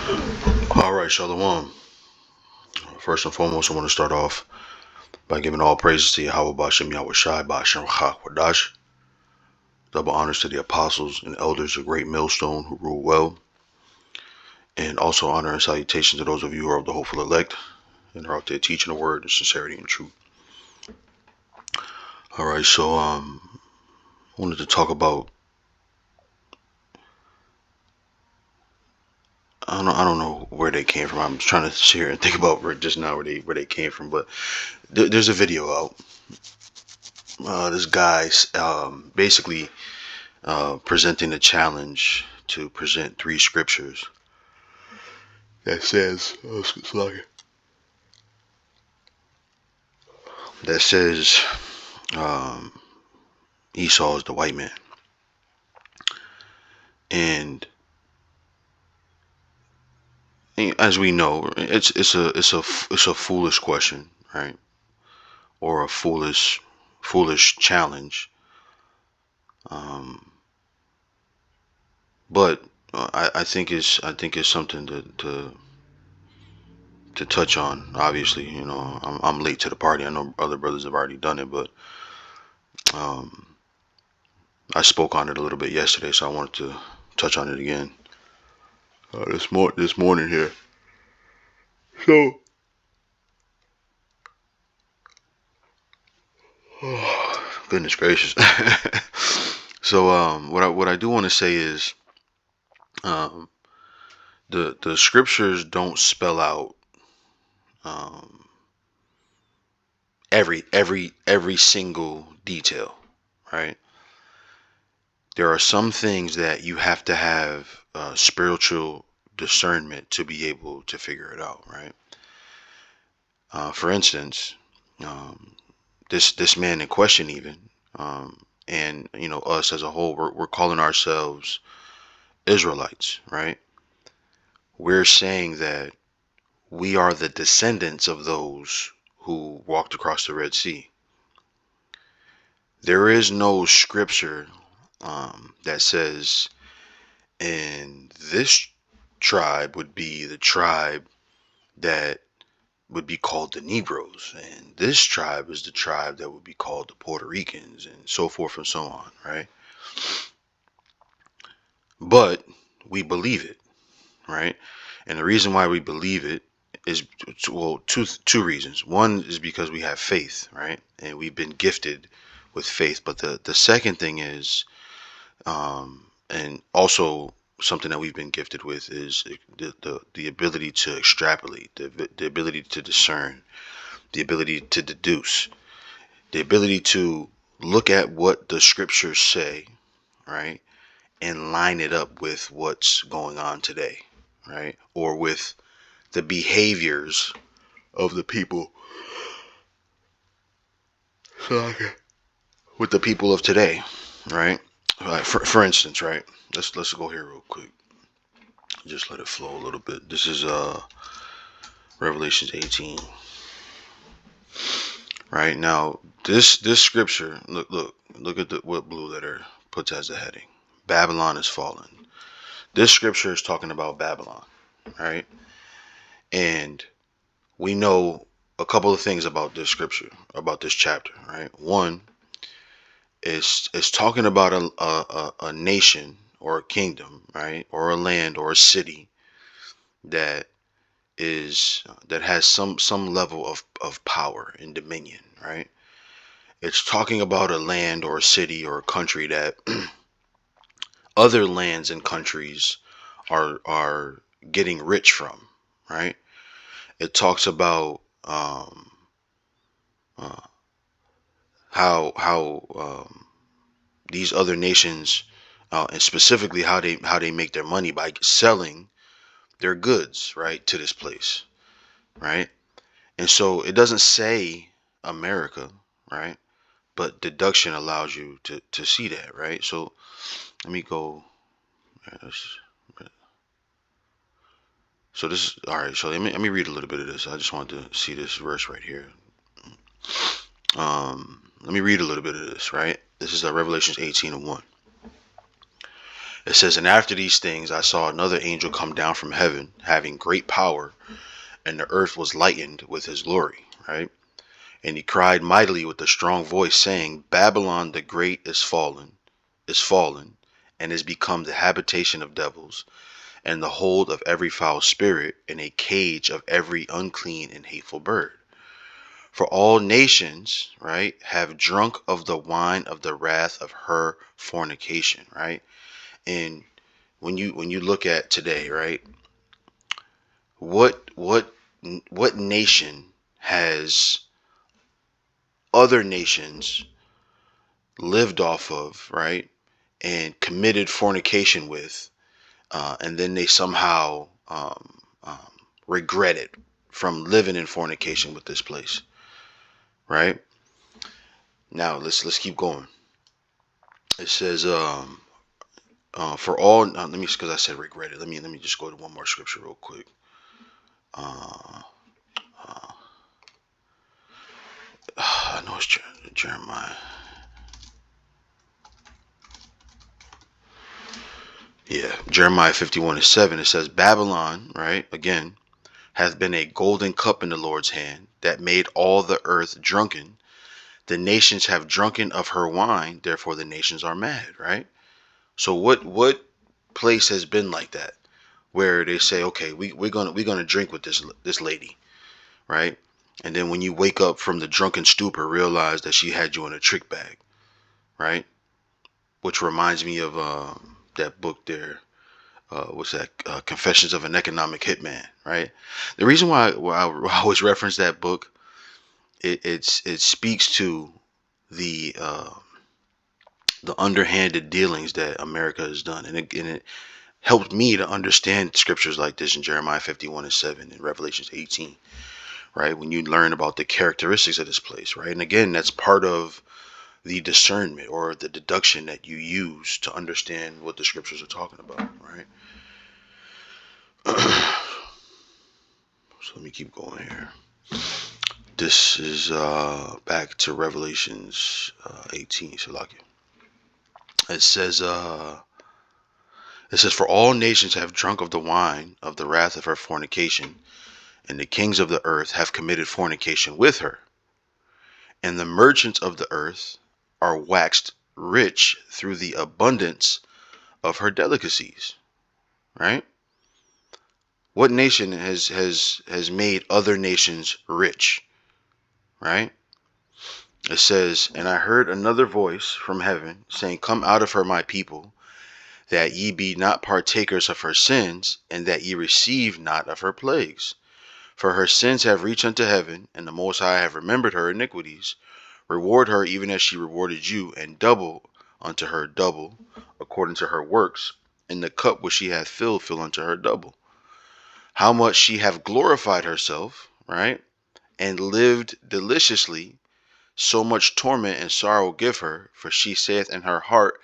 All right, Shalom. First and foremost, I want to start off by giving all praises to Yahweh Bashem Yahweh Shai Bashem Chak Wadash. Double honors to the apostles and elders of Great Millstone who rule well. And also honor and salutations to those of you who are of the hopeful elect and are out there teaching the word in sincerity and truth. All right, so I wanted to talk about I don't know where they came from. I'm trying to sit here and think about just now where they came from, but there's a video out. This guy's basically presenting a challenge to present three scriptures that says that says um, Esau is the white man, and as we know, it's a foolish question, right? Or a foolish challenge. Um, but I think it's something to touch on. Obviously, I'm late to the party. I know other brothers have already done it, but um, I spoke on it a little bit yesterday, so I wanted to touch on it again this morning here. So, oh, goodness gracious. So, what I do want to say is, um, the scriptures don't spell out um, every single detail, right? There are some things that you have to have spiritual discernment to be able to figure it out, right? For instance, um, this man in question, even, and us as a whole, we're calling ourselves Israelites, right? We're saying that we are the descendants of those who walked across the Red Sea. There is no scripture that says, and this tribe would be the tribe that would be called the Negroes, and this tribe is the tribe that would be called the Puerto Ricans, and so forth and so on, right? But we believe it, right? And the reason why we believe it is, well, two reasons. One is because we have faith, right? And we've been gifted with faith. But the second thing is, and also something that we've been gifted with, is the ability to extrapolate, the ability to discern, the ability to deduce, the ability to look at what the scriptures say, right? And line it up with what's going on today, right? Or with the behaviors of the people, with the people of today, right? For instance, right? Let's go here real quick. Just let it flow a little bit. This is Revelations 18. Right now, this scripture. Look at what blue letter puts as a heading. Babylon is fallen. This scripture is talking about Babylon, right? And we know a couple of things about this scripture, about this chapter, right? One, it's talking about a nation or a kingdom, right? Or a land or a city that that has some level of power and dominion, right? It's talking about a land or a city or a country that other lands and countries are getting rich from, right? It talks about uh, how these other nations, and specifically how they make their money by selling their goods, right, to this place, right? And so it doesn't say America, right? But deduction allows you to see that, right? So let me go. So this is all right. So let me read a little bit of this. I just wanted to see this verse right here. Let me read a little bit of this, right? This is Revelations 18:1. It says, and after these things I saw another angel come down from heaven, having great power, and the earth was lightened with his glory, right? And he cried mightily with a strong voice, saying, Babylon the great is fallen, and is become the habitation of devils, and the hold of every foul spirit, and a cage of every unclean and hateful bird. For all nations, right, have drunk of the wine of the wrath of her fornication, right? And when you look at today, right, what what what nation has other nations lived off of, right, and committed fornication with, and then they somehow regret it from living in fornication with this place, right? Now let's keep going. It says, for all, let me, because I said regret it. Let me just go to one more scripture real quick. Uh, uh, I know it's Jeremiah. Yeah, Jeremiah 51:7. It says, Babylon, right? Again, hath been a golden cup in the Lord's hand, that made all the earth drunken. The nations have drunken of her wine, therefore the nations are mad, right? So what place has been like that, where they say, okay, we're gonna drink with this lady, right? And then when you wake up from the drunken stupor, realize that she had you in a trick bag, right? Which reminds me of that book there. What's that? Confessions of an Economic Hitman, right? The reason why I always reference that book, it speaks to the the underhanded dealings that America has done, and it helped me to understand scriptures like this in Jeremiah 51:7 and Revelations 18, right? When you learn about the characteristics of this place, right? And again, that's part of the discernment or the deduction that you use to understand what the scriptures are talking about, right? So let me keep going here. This is back to Revelations 18. So like it says, for all nations have drunk of the wine of the wrath of her fornication, and the kings of the earth have committed fornication with her, and the merchants of the earth are waxed rich through the abundance of her delicacies. Right? What nation has made other nations rich? Right? It says, and I heard another voice from heaven saying, Come out of her, my people, that ye be not partakers of her sins, and that ye receive not of her plagues. For her sins have reached unto heaven, and the Most High have remembered her iniquities. Reward her even as she rewarded you, and double unto her double, according to her works, and the cup which she hath filled fill unto her double. How much she hath glorified herself, right, and lived deliciously, so much torment and sorrow give her, for she saith in her heart,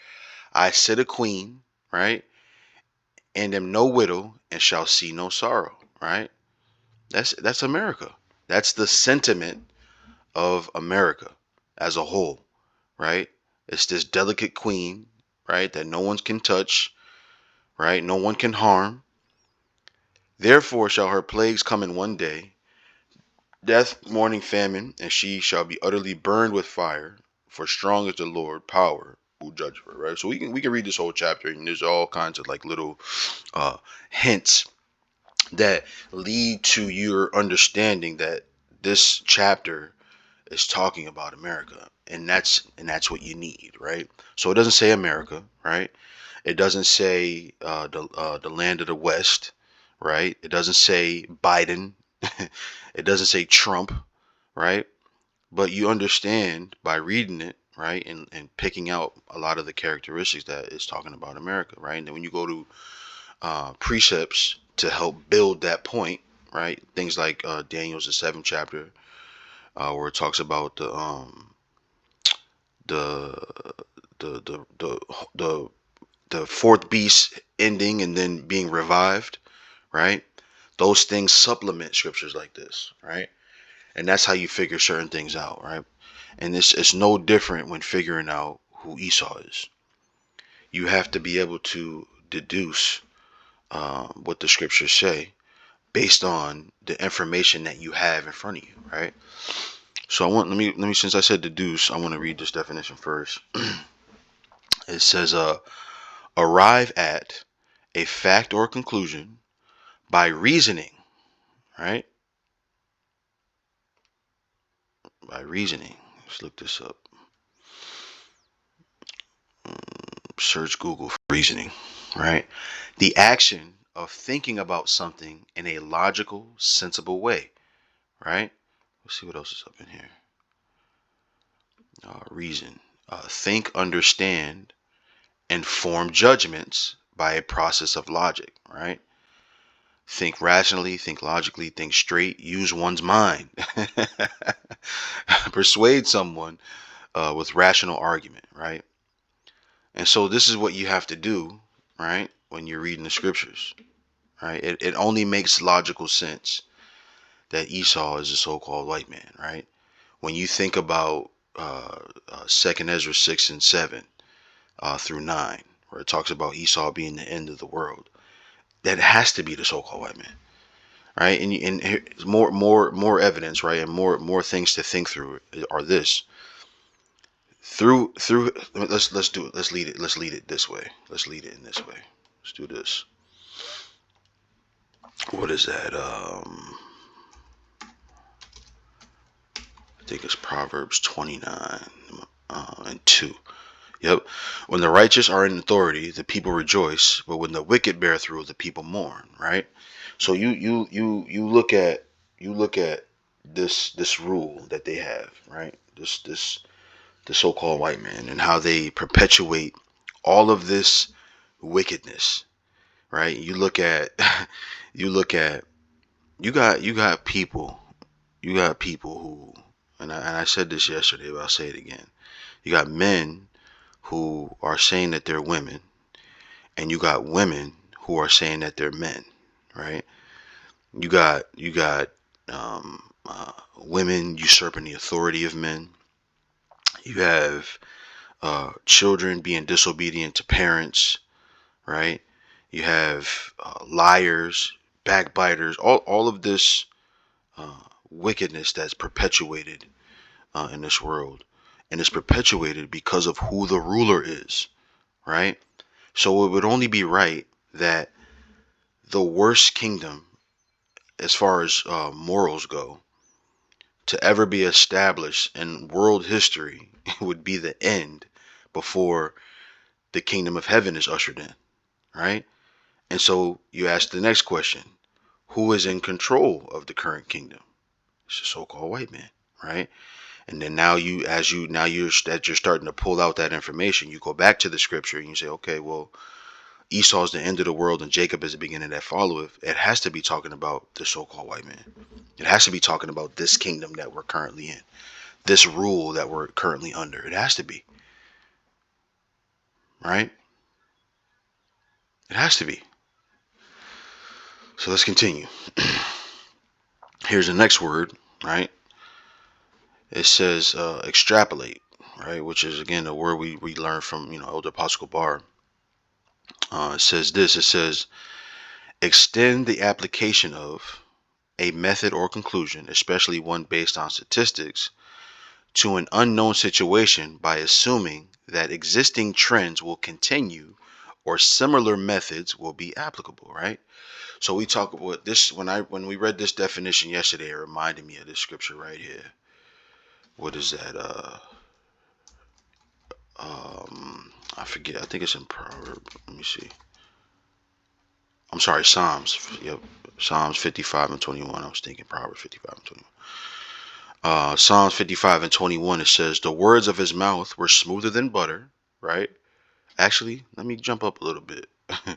I sit a queen, right, and am no widow, and shall see no sorrow, right? That's America. That's the sentiment of America as a whole, right? It's this delicate queen, right, that no one can touch, right? No one can harm. Therefore shall her plagues come in one day, death, mourning, famine, and she shall be utterly burned with fire, for strong is the Lord, power will judge her, right? So we can read this whole chapter, and there's all kinds of like little uh hints that lead to your understanding that this chapter is talking about America, and that's what you need, right? So it doesn't say America, right? It doesn't say the land of the West, right? It doesn't say Biden. It doesn't say Trump, right? But you understand by reading it, right, and picking out a lot of the characteristics that it's talking about America, right? And then when you go to precepts to help build that point, right? Things like Daniel's the seventh chapter, where it talks about the the the the the the fourth beast ending and then being revived, right? Those things supplement scriptures like this, right? And that's how you figure certain things out, right? And it's no different when figuring out who Esau is. you have to be able to deduce what the scriptures say based on the information that you have in front of you, right? So let me since I said deduce, I want to read this definition first. It says arrive at a fact or conclusion by reasoning, right? By reasoning. Let's look this up. Search Google for reasoning, right? The action of thinking about something in a logical, sensible way, right? Let's see what else is up in here. Reason. Think, understand, and form judgments by a process of logic, right? Think rationally, think logically, think straight, use one's mind. Persuade someone with rational argument, right? And so this is what you have to do, right? When you're reading the scriptures, right? It only makes logical sense that Esau is a so-called white man, right? When you think about 2nd Ezra 6 and 7 through 9, where it talks about Esau being the end of the world, that has to be the so-called white man, right? And here's more evidence, right? And more things to think through are this. Through let's do it. Let's lead it this way. Let's lead it in this way. Let's do this. What is that? I think it's Proverbs 29 and 2. Yep. When the righteous are in authority, the people rejoice, but when the wicked bear through, the people mourn, right? So you look at this rule that they have, right? This the so-called white man, and how they perpetuate all of this wickedness, right? You look at you look at you got people who, and I said this yesterday, but I'll say it again. You got men who are saying that they're women, and you got women who are saying that they're men, right? You got women usurping the authority of men. You have children being disobedient to parents, right? You have liars, backbiters, all of this wickedness that's perpetuated in this world, and it's perpetuated because of who the ruler is, right? So it would only be right that the worst kingdom, as far as morals go, to ever be established in world history would be the end before the kingdom of heaven is ushered in, right? And so you ask the next question: who is in control of the current kingdom? It's the so-called white man, right? And then now you're starting to pull out that information. You go back to the scripture and you say, okay, well, Esau is the end of the world and Jacob is the beginning that followeth. It has to be talking about the so-called white man. It has to be talking about this kingdom that we're currently in, this rule that we're currently under. It has to be, right? It has to be. So let's continue. Here's the next word, right? It says extrapolate, right? Which is, again, the word we learned from, Elder Apostle Bar. It says this. It says extend the application of a method or conclusion, especially one based on statistics, to an unknown situation by assuming that existing trends will continue or similar methods will be applicable, right? So we talk about this when we read this definition yesterday. It reminded me of this scripture right here. What is that? I forget. I think it's in Proverbs. Let me see. I'm sorry, Psalms. Yep, Psalms 55 and 21. I was thinking Proverbs 55 and 21. Psalms 55 and 21. It says, "The words of his mouth were smoother than butter." Right? Actually, let me jump up a little bit. uh,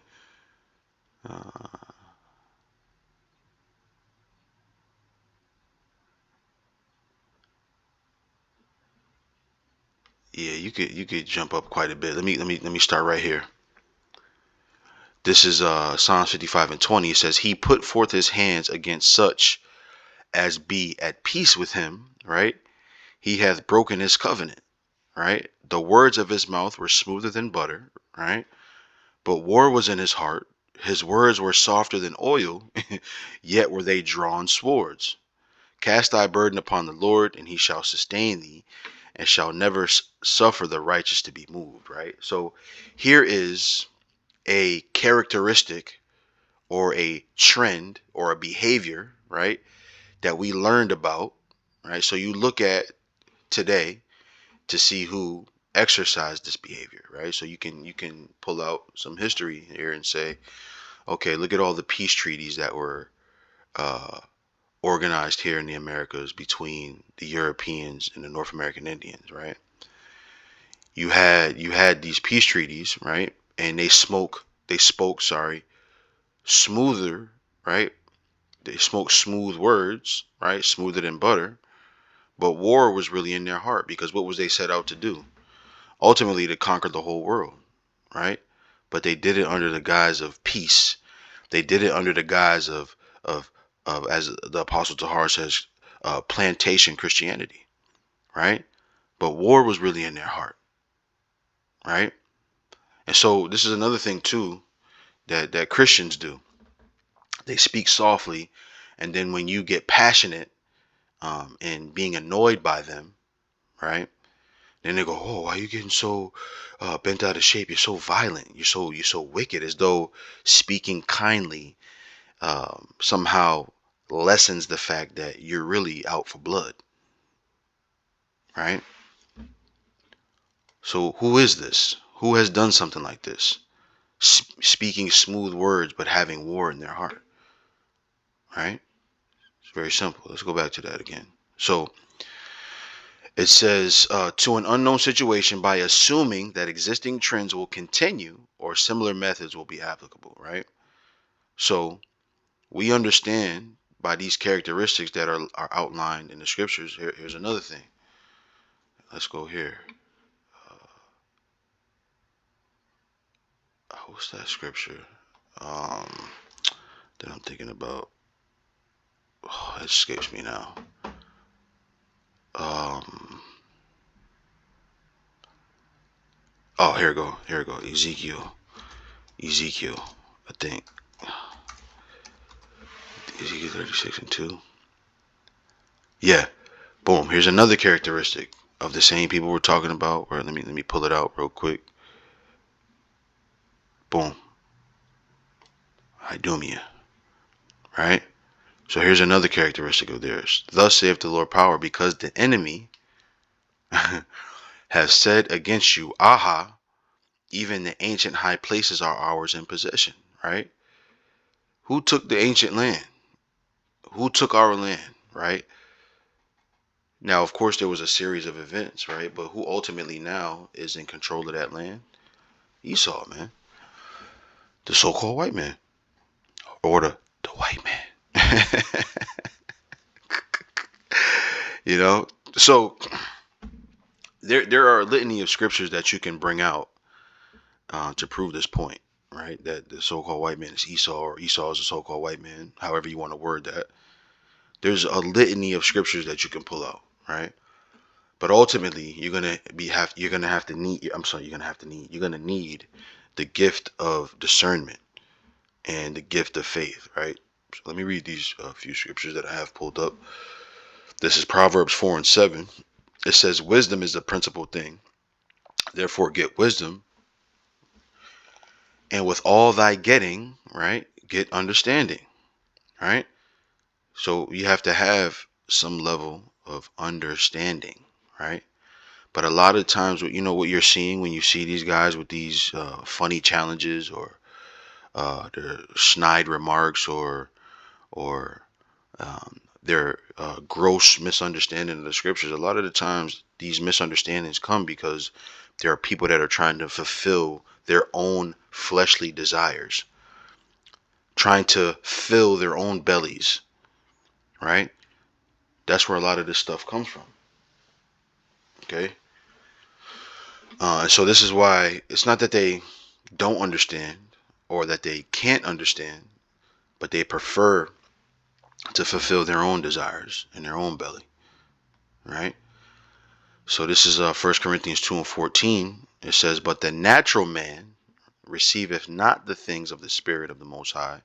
yeah, you could jump up quite a bit. Let me start right here. This is Psalms 55 and 20. It says, "He put forth his hands against such as be at peace with him." Right? "He hath broken his covenant." Right? "The words of his mouth were smoother than butter." right? But war was in his heart. His words were softer than oil, yet were they drawn swords. Cast thy burden upon the Lord, and he shall sustain thee, and shall never suffer the righteous to be moved, right? So here is a characteristic or a trend or a behavior, right, that we learned about, right? So you look at today to see who exercised this behavior, right? So you can pull out some history here and say, okay, look at all the peace treaties that were uh, organized here in the Americas between the Europeans and the North American Indians, right? You had these peace treaties, right? And they spoke, sorry, smoother, right? They spoke smooth words, right? Smoother than butter. But war was really in their heart, because what was they set out to do? Ultimately to conquer the whole world, right? But they did it under the guise of peace. They did it under the guise of as the Apostle Tahar says, plantation Christianity, right? But war was really in their heart, right? And so this is another thing too that Christians do. They speak softly, and then when you get passionate and being annoyed by them, right? Then they go, "Oh, why are you getting so bent out of shape? You're so violent. You're so wicked." As though speaking kindly somehow lessens the fact that you're really out for blood, right? So who is this? Who has done something like this? Speaking smooth words but having war in their heart, right? It's very simple. Let's go back to that again. So it says, to an unknown situation by assuming that existing trends will continue or similar methods will be applicable, right? So we understand by these characteristics that are outlined in the scriptures. Here's another thing. Let's go here. What's that scripture um, that I'm thinking about? Oh, it escapes me now. Um, oh, here we go. Here we go. Ezekiel. I think Ezekiel 36:2. Yeah. Boom. Here's another characteristic of the same people we're talking about. Or let me pull it out real quick. Boom. Idumea. Right. So here's another characteristic of theirs. Thus saith the Lord power, because the enemy has said against you, Aha, even the ancient high places are ours in possession. Right. Who took the ancient land? Who took our land? Right. Now, of course, there was a series of events, right? But who ultimately now is in control of that land? Esau, man. The so-called white man. Or the white man. You know? So there are a litany of scriptures that you can bring out to prove this point, right? That the so-called white man is Esau, or Esau is the so-called white man, however you want to word that. There's a litany of scriptures that you can pull out, right? But ultimately, you're gonna have to need. I'm sorry, you're gonna need the gift of discernment and the gift of faith, right? So let me read these few scriptures that I have pulled up. This is Proverbs 4:7. It says, "Wisdom is the principal thing. Therefore, get wisdom, and with all thy getting, right, get understanding." Right. So you have to have some level of understanding, right? But a lot of times, what you're seeing when you see these guys with these funny challenges, or their snide remarks, or their gross misunderstanding of the scriptures. A lot of the times, these misunderstandings come because there are people that are trying to fulfill their own fleshly desires, trying to fill their own bellies, right? That's where a lot of this stuff comes from. Okay. So this is why it's not that they don't understand or that they can't understand, but they prefer to fulfill their own desires in their own belly, right? So this is 1 Corinthians 2:14. It says, "But the natural man receiveth not the things of the Spirit of the Most High,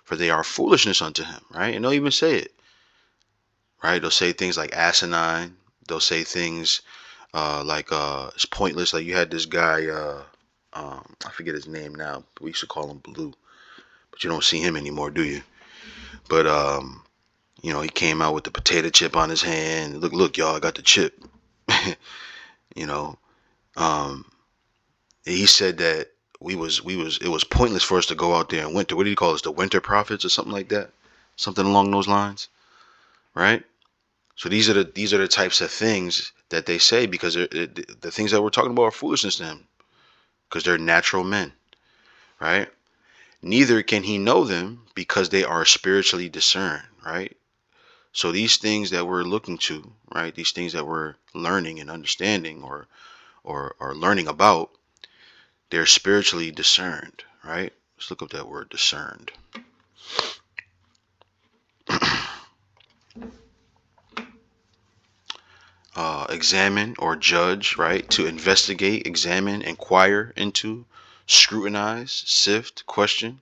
for they are foolishness unto him, right? And they'll even say it, right? They'll say things like asinine. They'll say things it's pointless. Like you had this guy, I forget his name now. We used to call him Blue, but you don't see him anymore, do you? But he came out with the potato chip on his hand. Look, y'all, I got the chip. you know, um, he said that it was pointless for us to go out there in winter. What do you call us? The winter prophets or something like that? Something along those lines, right? So these are the types of things that they say because the things that we're talking about are foolishness to him because they're natural men, right? Neither can he know them because they are spiritually discerned, right? So these things that we're looking to, right? These things that we're learning and understanding or learning about, they're spiritually discerned, right? Let's look up that word discerned. Examine or judge, right? To investigate, examine, inquire into, scrutinize, sift, question.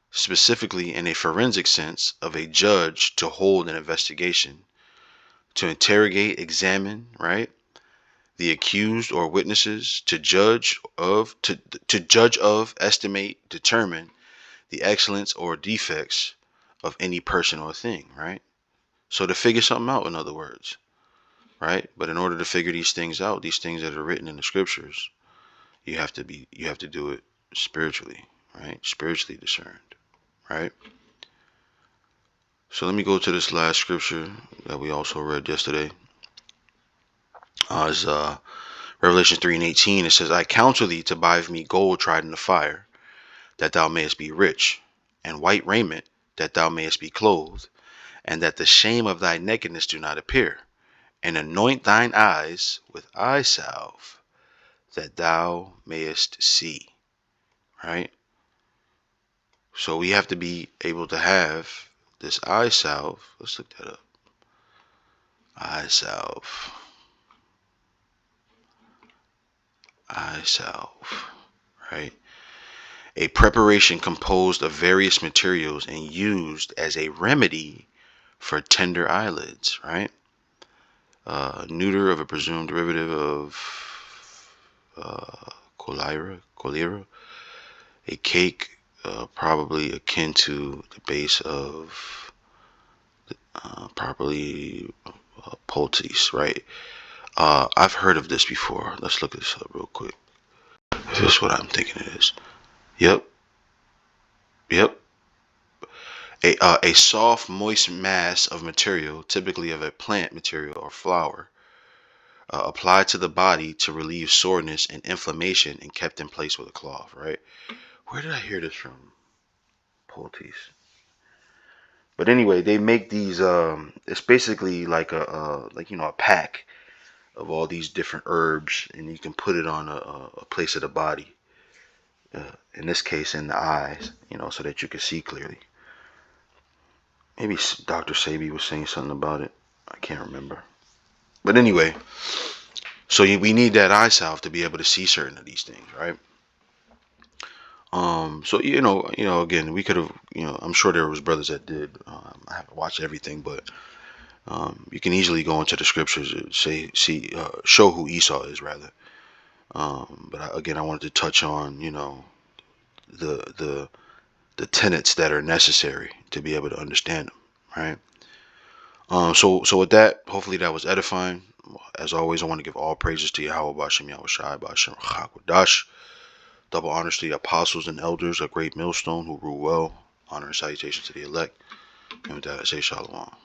Specifically in a forensic sense of a judge to hold an investigation, to interrogate, examine, right? The accused or witnesses, to judge of, estimate, determine the excellence or defects of any person or thing, right? So to figure something out, in other words, right? But in order to figure these things out, these things that are written in the scriptures, you have to do it spiritually, right? Spiritually discerned, right? So let me go to this last scripture that we also read yesterday. It's Revelation 3:18. It says, I counsel thee to buy of me gold tried in the fire, that thou mayest be rich, and white raiment, that thou mayest be clothed, and that the shame of thy nakedness do not appear, and anoint thine eyes with eye salve, that thou mayest see. Right? So we have to be able to have this eye salve. Let's look that up. Eye salve. Eye salve. Right? A preparation composed of various materials and used as a remedy for tender eyelids, right? Neuter of a presumed derivative of cholera, a cake probably akin to the base of probably poultice, right? I've heard of this before. Let's look this up real quick. This is what I'm thinking it is. Yep. A soft, moist mass of material, typically of a plant material or flower, applied to the body to relieve soreness and inflammation and kept in place with a cloth, right? Where did I hear this from? Poultice. But anyway, they make these, it's basically like a pack of all these different herbs, and you can put it on a place of the body, in this case in the eyes, so that you can see clearly. Maybe Dr. Sabi was saying something about it. I can't remember. But anyway, so we need that eye salve to be able to see certain of these things, right? So again, we could have, I'm sure there was brothers that did. I haven't watched everything, but you can easily go into the scriptures and show who Esau is, rather. But again, I wanted to touch on, the tenets that are necessary to be able to understand them, right? So with that, hopefully that was edifying. As always, I want to give all praises to Yahweh Bashem Yahushai Bashem Chakwadash. Double honors to the apostles and elders, a great millstone who rule well. Honor and salutation to the elect. And with that, I say shalom.